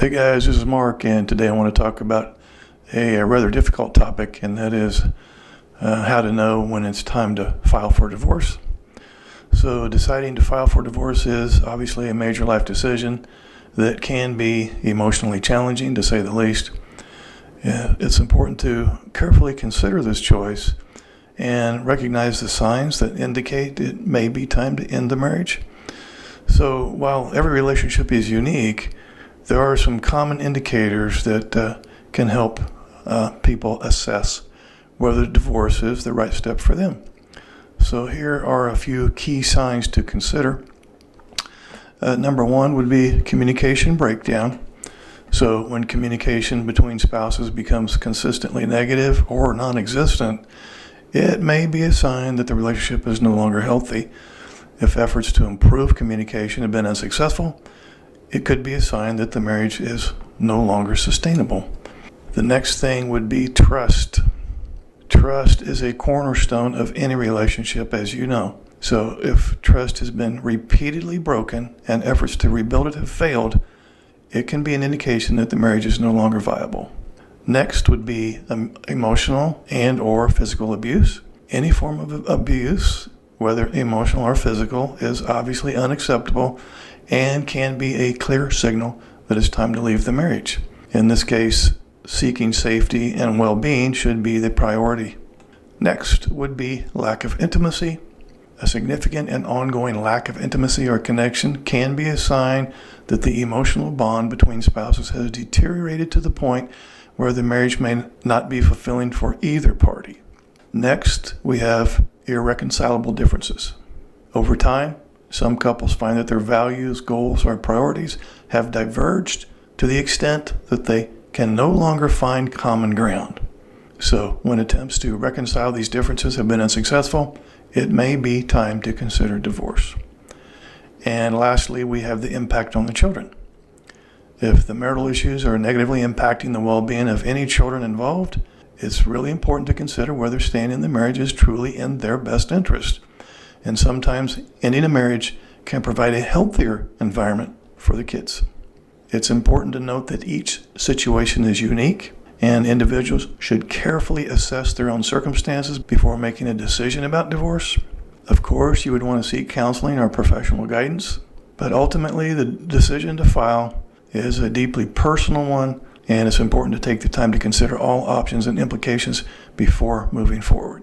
Hey guys, this is Mark, and today I want to talk about a rather difficult topic, and that is how to know when it's time to file for divorce. So deciding to file for divorce is obviously a major life decision that can be emotionally challenging, to say the least. It's important to carefully consider this choice and recognize the signs that indicate it may be time to end the marriage. So while every relationship is unique, there are some common indicators that can help people assess whether divorce is the right step for them. So here are a few key signs to consider. Number one would be communication breakdown. So when communication between spouses becomes consistently negative or non-existent, it may be a sign that the relationship is no longer healthy. If efforts to improve communication have been unsuccessful, it could be a sign that the marriage is no longer sustainable. The next thing would be trust. Trust is a cornerstone of any relationship, as you know. So if trust has been repeatedly broken and efforts to rebuild it have failed, it can be an indication that the marriage is no longer viable. Next would be emotional and or physical abuse. Any form of abuse, whether emotional or physical, is obviously unacceptable and can be a clear signal that it's time to leave the marriage. In this case, seeking safety and well-being should be the priority. Next would be lack of intimacy. A significant and ongoing lack of intimacy or connection can be a sign that the emotional bond between spouses has deteriorated to the point where the marriage may not be fulfilling for either party. Next, we have irreconcilable differences. Over time, some couples find that their values, goals, or priorities have diverged to the extent that they can no longer find common ground. So when attempts to reconcile these differences have been unsuccessful, it may be time to consider divorce. And lastly, we have the impact on the children. If the marital issues are negatively impacting the well-being of any children involved, it's really important to consider whether staying in the marriage is truly in their best interest. And sometimes ending a marriage can provide a healthier environment for the kids. It's important to note that each situation is unique, and individuals should carefully assess their own circumstances before making a decision about divorce. Of course, you would want to seek counseling or professional guidance, but ultimately the decision to file is a deeply personal one, and it's important to take the time to consider all options and implications before moving forward.